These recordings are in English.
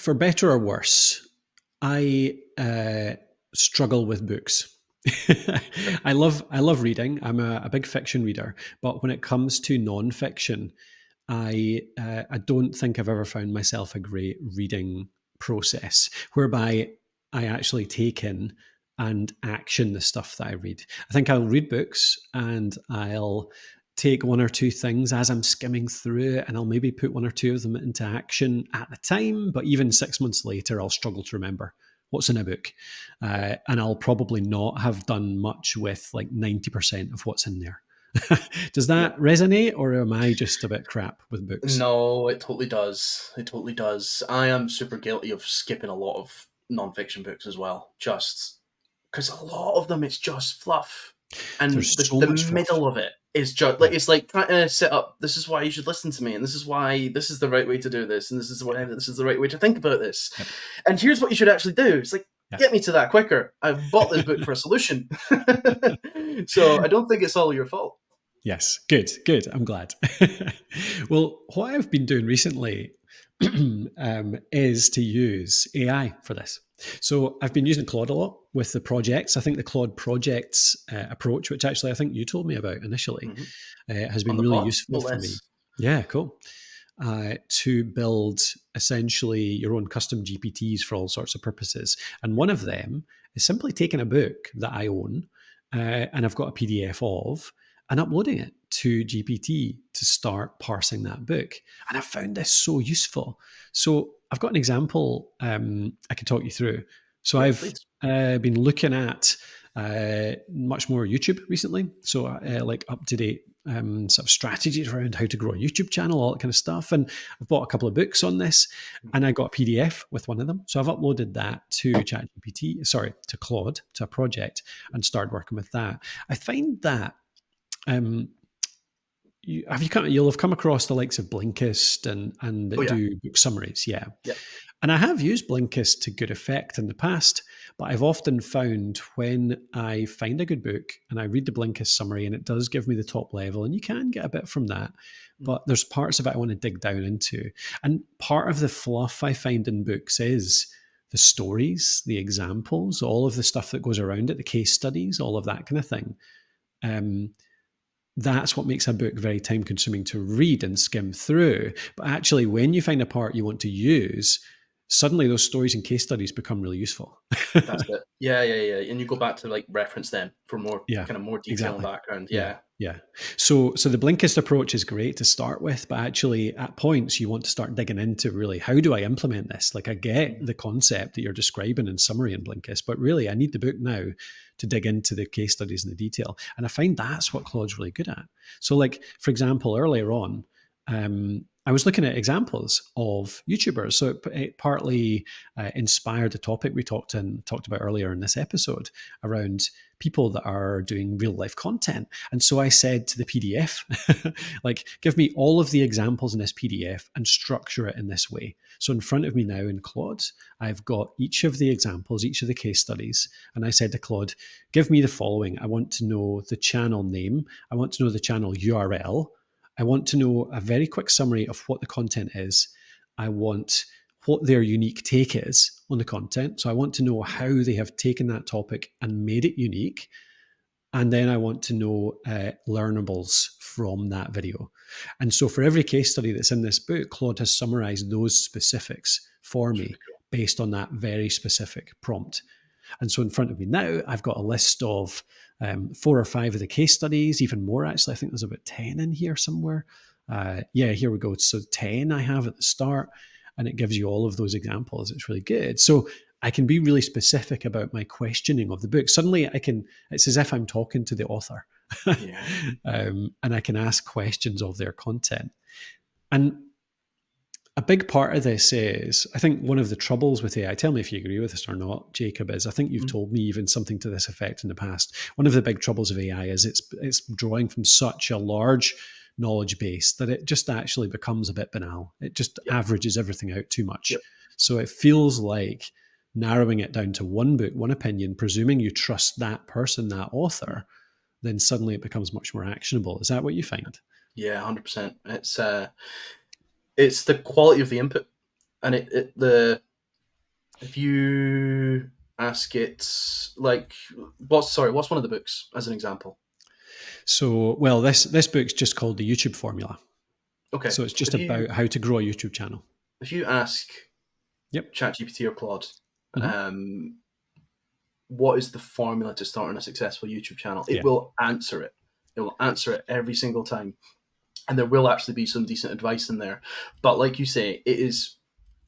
for better or worse, I struggle with books. I love reading. I'm a big fiction reader, but when it comes to nonfiction, I don't think I've ever found myself a great reading process whereby I actually take in and action the stuff that I read. I think I'll read books and I'll take one or two things as I'm skimming through it, and I'll maybe put one or two of them into action at the time, but even 6 months later, I'll struggle to remember what's in a book. And I'll probably not have done much with like 90% of what's in there. Does Yeah. that resonate, or am I just a bit crap with books? No, it totally does. It totally does. I am super guilty of skipping a lot of nonfiction books as well, just because a lot of them it's just fluff, and There's so the much fluff. middle of it is just Yeah. like it's like trying to set up. This is why you should listen to me, and this is why this is the right way to do this, and this is the right way to think about this, Yep. and here's what you should actually do. It's like Yeah. get me to that quicker. I've bought this book for a solution, so I don't think it's all your fault. Yes. Good. Good. I'm glad. Well, what I've been doing recently is to use AI for this. So I've been using Claude a lot with the projects. I think the Claude projects approach, which actually I think you told me about initially, Mm-hmm. has On been the really pod, no useful for me. less. Yeah, cool. To build essentially your own custom GPTs for all sorts of purposes. And one of them is simply taking a book that I own and I've got a PDF of and uploading it to GPT to start parsing that book. And I found this so useful. So I've got an example I can talk you through. So Yeah, I've please. been looking at much more YouTube recently. So like up to date sort of strategies around how to grow a YouTube channel, all that kind of stuff. And I've bought a couple of books on this, and I got a PDF with one of them. So I've uploaded that to to Claude, to a project, and started working with that. I find that um, you'll have come across the likes of Blinkist and Oh that yeah, do book summaries, yeah. yeah. And I have used Blinkist to good effect in the past, but I've often found when I find a good book and I read the Blinkist summary and it does give me the top level, and you can get a bit from that, but there's parts of it I want to dig down into. And part of the fluff I find in books is the stories, the examples, all of the stuff that goes around it, the case studies, all of that kind of thing. Um, that's what makes a book very time consuming to read and skim through. But actually, when you find a part you want to use, suddenly those stories and case studies become really useful. That's it. Yeah, yeah, yeah. And you go back to like reference them for more Yeah, kind of more detail and exactly. background. Yeah, Yeah. yeah. So the Blinkist approach is great to start with, but actually at points you want to start digging into really how do I implement this? Like I get Mhm. the concept that you're describing in summary in Blinkist, but really I need the book now to dig into the case studies and the detail. And I find that's what Claude's really good at. So like for example, earlier on, I was looking at examples of YouTubers. So it partly inspired the topic we talked about earlier in this episode around people that are doing real life content. And so I said to the PDF, like, give me all of the examples in this PDF and structure it in this way. So in front of me now in Claude, I've got each of the examples, each of the case studies. And I said to Claude, give me the following. I want to know the channel name. I want to know the channel URL. I want to know a very quick summary of what the content is. I want what their unique take is on the content. So I want to know how they have taken that topic and made it unique. And then I want to know learnables from that video. And so for every case study that's in this book, Claude has summarized those specifics for That's me really cool. based on that very specific prompt. And so in front of me now, I've got a list of 4 or 5 of the case studies, even more actually. I think there's about 10 in here somewhere. Yeah, here we go. So 10 I have at the start, and it gives you all of those examples. It's really good. So I can be really specific about my questioning of the book. Suddenly it's as if I'm talking to the author Yeah. and I can ask questions of their content. And a big part of this is, I think one of the troubles with AI, tell me if you agree with this or not, Jacob, is I think you've Mhm. told me even something to this effect in the past. One of the big troubles of AI is it's drawing from such a large knowledge base that it just actually becomes a bit banal. It just Yep. averages everything out too much. Yep. So it feels like narrowing it down to one book, one opinion, presuming you trust that person, that author, then suddenly it becomes much more actionable. Is that what you find? Yeah, 100%. It's the quality of the input, and it the If you ask it, like, what's one of the books as an example? So, well, this book's just called the YouTube Formula. Okay, So it's just if you about how to grow a YouTube channel. if you ask Yep. ChatGPT or Claude, Hmm. um, what is the formula to starting a successful YouTube channel? It Yeah. will answer it. It will answer it every single time, and there will actually be some decent advice in there. But like you say, it is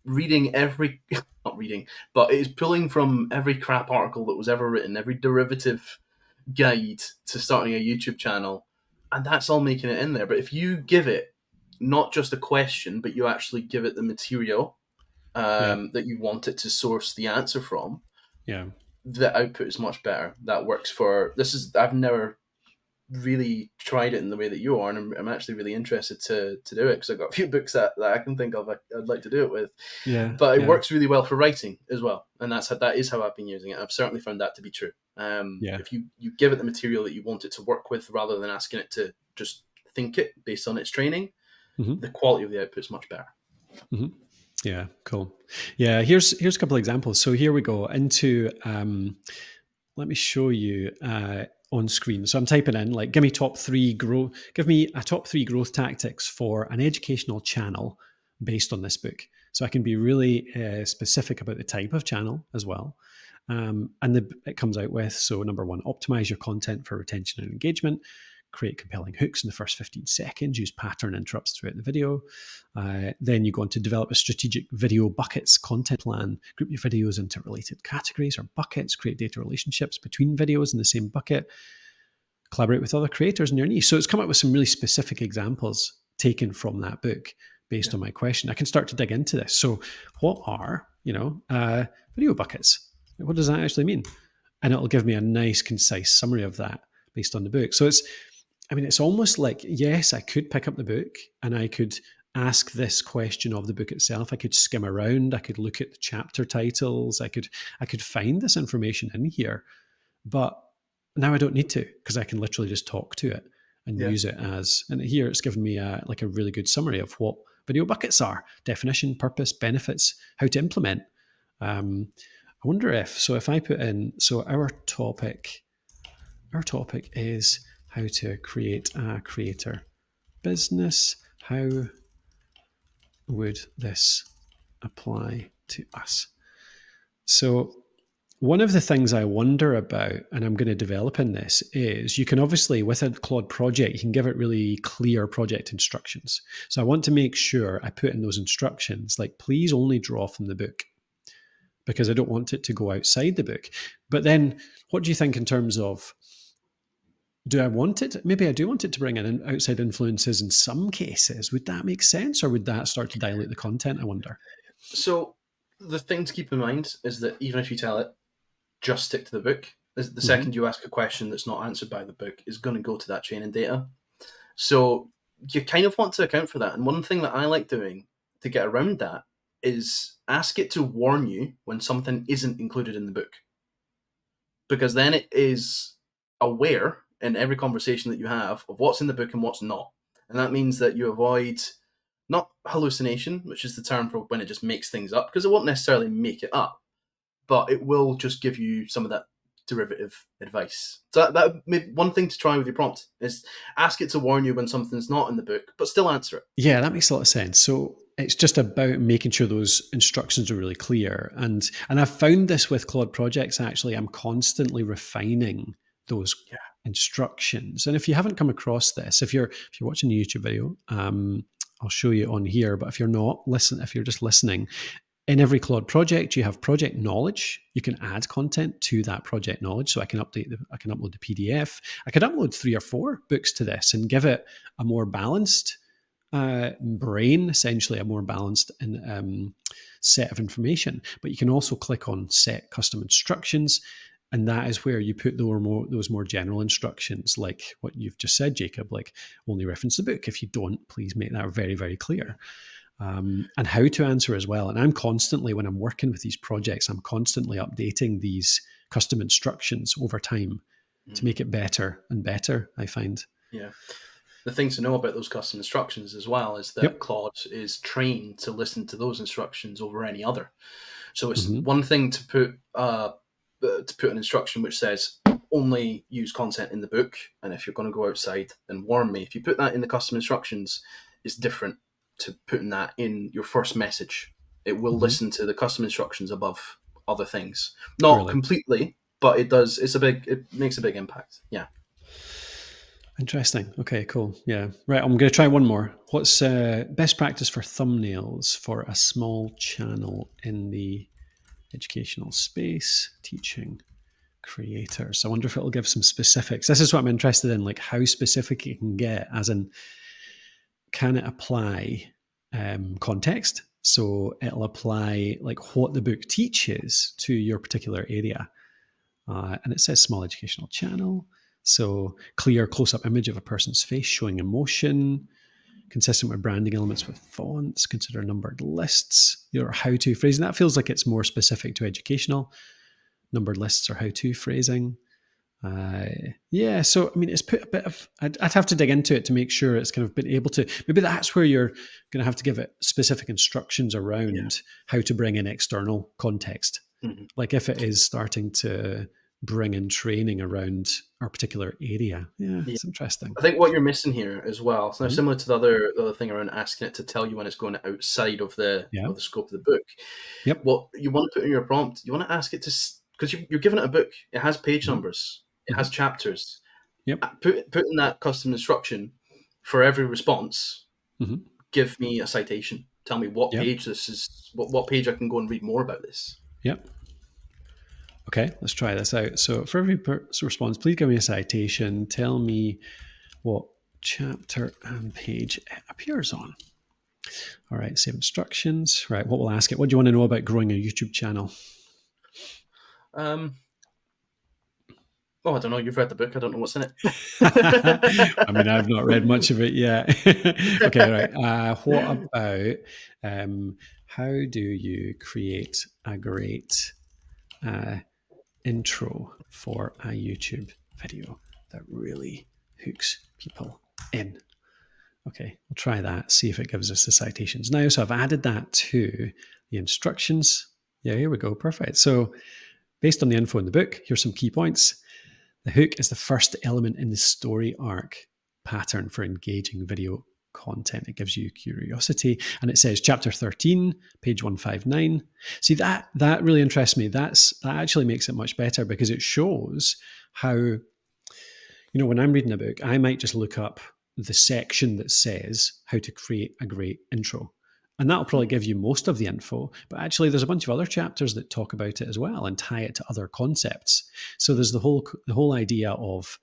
reading every not reading, but it is pulling from every crap article that was ever written, every derivative guide to starting a YouTube channel, and that's all making it in there. But if you give it not just a question, but you actually give it the material Yeah. that you want it to source the answer from, Yeah. the output is much better. That works for this is I've never really tried it in the way that you are, and I'm actually really interested to do it because I've got a few books that I can think of I'd like to do it with. Yeah. But it Yeah. works really well for writing as well, and that is how I've been using it. I've certainly found that to be true. Yeah. If you give it the material that you want it to work with, rather than asking it to just think it based on its training, Hmm. the quality of the output is much better. Hmm. Yeah. Cool. Yeah. Here's a couple of examples. So here we go into. Let me show you on screen. So I'm typing in like, give me give me a top three growth tactics for an educational channel based on this book. So I can be really specific about the type of channel as well. It comes out with, so number one, optimize your content for retention and engagement, create compelling hooks in the first 15 seconds, use pattern interrupts throughout the video. Then you go on to develop a strategic video buckets content plan, group your videos into related categories or buckets, create data relationships between videos in the same bucket, collaborate with other creators in your niche. So it's come up with some really specific examples taken from that book based Yeah. on my question. I can start to dig into this. So what are, video buckets? What does that actually mean? And it'll give me a nice, concise summary of that based on the book. So it's almost like, yes, I could pick up the book and I could ask this question of the book itself. I could skim around. I could look at the chapter titles. I could find this information in here, but now I don't need to because I can literally just talk to it and Yeah. use it as. And here it's given me a really good summary of what video buckets are: definition, purpose, benefits, how to implement. I wonder if I put in, so our topic is how to create a creator business. How would this apply to us? So one of the things I wonder about, and I'm going to develop in this, is you can obviously, with a Claude project, you can give it really clear project instructions. So I want to make sure I put in those instructions, like, please only draw from the book, because I don't want it to go outside the book. But then what do you think in terms of, do I want it? Maybe I do want it to bring in outside influences in some cases. Would that make sense, or would that start to dilute the content, I wonder? So the thing to keep in mind is that even if you tell it just stick to the book, the Mm-hmm. second you ask a question that's not answered by the book is going to go to that training data. So you kind of want to account for that. And one thing that I like doing to get around that is ask it to warn you when something isn't included in the book. Because then it is aware in every conversation that you have of what's in the book and what's not. And that means that you avoid not hallucination, which is the term for when it just makes things up, because it won't necessarily make it up, but it will just give you some of that derivative advice. So that one thing to try with your prompt is ask it to warn you when something's not in the book, but still answer it. Yeah, that makes a lot of sense. So it's just about making sure those instructions are really clear. And I've found this with Claude projects, actually. I'm constantly refining those Yeah. instructions. And if you haven't come across this, if you're watching a YouTube video, I'll show you on here. But if you're not, if you're just listening, in every Claude project, you have project knowledge. You can add content to that project knowledge. So I can upload the PDF. I could upload 3 or 4 books to this and give it a more balanced brain, essentially a more balanced set of information. But you can also click on set custom instructions, and that is where you put those more general instructions, like what you've just said, Jacob, like only reference the book. If you don't, please make that very, very clear. And how to answer as well. And I'm constantly, when I'm working with these projects, I'm constantly updating these custom instructions over time to Mm. make it better and better, I find. Yeah. The thing to know about those custom instructions as well is that Yep. Claude is trained to listen to those instructions over any other. So it's Mm-hmm. one thing to put an instruction which says only use content in the book, and if you're going to go outside, then warn me. If you put that in the custom instructions, it's different to putting that in your first message. It will Mm-hmm. listen to the custom instructions above other things. Not Really completely, but it does. It makes a big impact. Yeah. interesting. Okay, cool. Yeah, right. I'm going to try one more. What's best practice for thumbnails for a small channel in the educational space? Teaching creators. I wonder if it'll give some specifics. This is what I'm interested in, like how specific it can get, as in, can it apply context? So it'll apply like what the book teaches to your particular area. And it says small educational channel. So clear close-up image of a person's face showing emotion, consistent with branding elements with fonts, consider numbered lists, your how-to phrasing. That feels like it's more specific to educational. Numbered lists or how-to phrasing. Yeah, so I mean, it's put a bit of. I'd have to dig into it to make sure it's kind of been able to. Maybe that's where you're going to have to give it specific instructions Yeah. around how to bring in external context. Mm-hmm. Like if it is starting to bring in training around our particular area. Yeah, Yeah. it's interesting. I think what you're missing here as well. So now, Mhm. similar to the other thing around asking it to tell you when it's going outside Yeah. of the scope of the book. Yep. What you want to put in your prompt, you want to ask it to, because you're giving it a book. It has page Mhm. numbers. It Mhm. has chapters. Yep. Put in that custom instruction for every response. Mhm. Give me a citation. Tell me what Yep. page this is. What page I can go and read more about this. Yep. Okay, let's try this out. So for every response, please give me a citation. Tell me what chapter and page it appears on. All right, save instructions. Right, what we'll ask it. What do you want to know about growing a YouTube channel? Um, oh, I don't know. You've read the book. I don't know what's in I mean, I've not read much of it yet. Okay, right. it. What about how do you create a great uh, intro for a YouTube video that really hooks people in? Okay, we'll try that, see if it gives us the citations now. So I've added that to the instructions. Yeah, here we go. Perfect. So based on the info in the book, here's some key points. The hook is the first element in the story arc pattern for engaging video content. It gives you curiosity. And it says chapter 13, page 159. See, that really interests me. That actually makes it much better because it shows how, when I'm reading a book, I might just look up the section that says how to create a great intro. And that'll probably give you most of the info. But actually, there's a bunch of other chapters that talk about it as well and tie it to other concepts. So there's the whole idea of,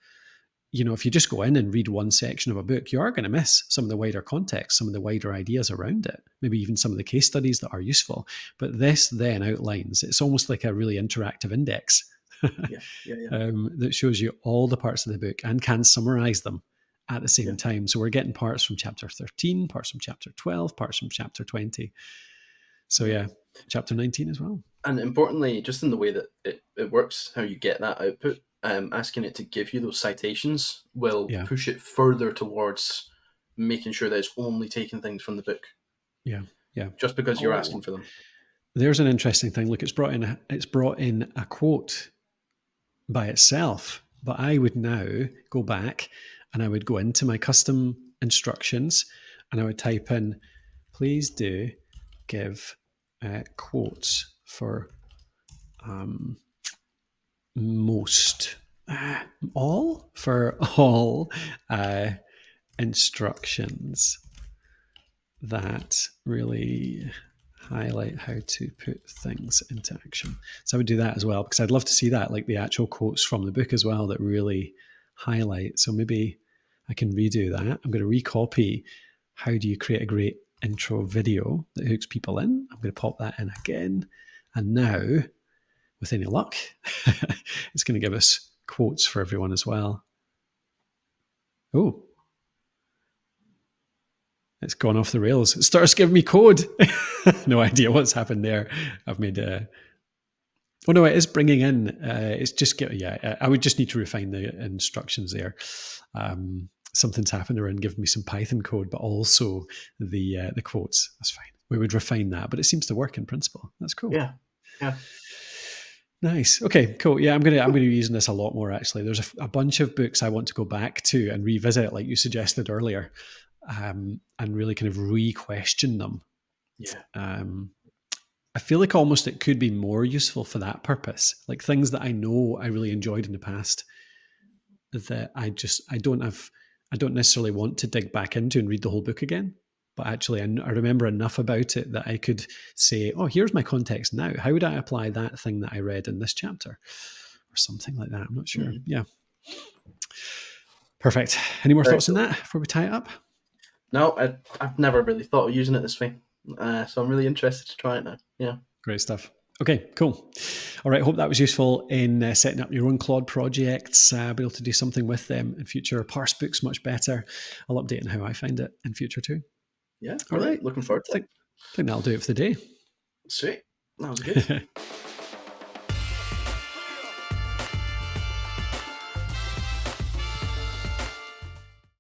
if you just go in and read one section of a book, you are going to miss some of the wider context, some of the wider ideas around it, maybe even some of the case studies that are useful. But this then outlines, it's almost like a really interactive index Yeah, yeah, yeah, that shows you all the parts of the book and can summarize them at the yeah. same time. So we're getting parts from chapter 13, parts from chapter 12, parts from chapter 20. So Yeah. yeah, chapter 19 as well. And importantly, just in the way that it works, how you get that output, asking it to give you those citations will Yeah, push it further towards making sure that it's only taking things from the book, yeah, yeah. just because you're Oh, asking for them. there's an interesting thing. Look, it's brought in a quote by itself, but I would now go back and I would go into my custom instructions and I would type in, please do give quotes for most, all for all uh, instructions that really highlight how to put things into action. So I would do that as well because I'd love to see that, like the actual quotes from the book as well that really highlight. So maybe I can redo that. I'm going to recopy how do you create a great intro video that hooks people in. I'm going to pop that in again. And now, with any luck, it's going to give us quotes for everyone as well. Oh, it's gone off the rails. It starts giving me code. No idea what's happened there. I've made a. Oh no, it is bringing in. It's just yeah. I would just need to refine the instructions there. Something's happened around giving me some Python code, but also the quotes. That's fine. We would refine that, but it seems to work in principle. That's cool. Yeah. Yeah. Nice. Okay, cool. Yeah, I'm gonna be using this a lot more actually. There's a bunch of books I want to go back to and revisit, like you suggested earlier, and really kind of re-question them. Yeah. Um, I feel like almost it could be more useful for that purpose, like things that I know I really enjoyed in the past that I don't necessarily want to dig back into and read the whole book again. But actually, I remember enough about it that I could say, "Oh, here's my context now. How would I apply that thing that I read in this chapter?" Or something like that. I'm not sure. Mm. Yeah. Perfect. Any more Very thoughts on cool. that before we tie it up? No, I've never really thought of using it this way, so I'm really interested to try it now. Yeah. Great stuff. Okay, cool. All right, hope that was useful in setting up your own Claude projects, be able to do something with them in future, parse books much better. I'll update on how I find it in future too. Yeah. All Brilliant. right, Looking forward I to it. think that'll do it for the day. Sweet. That was good.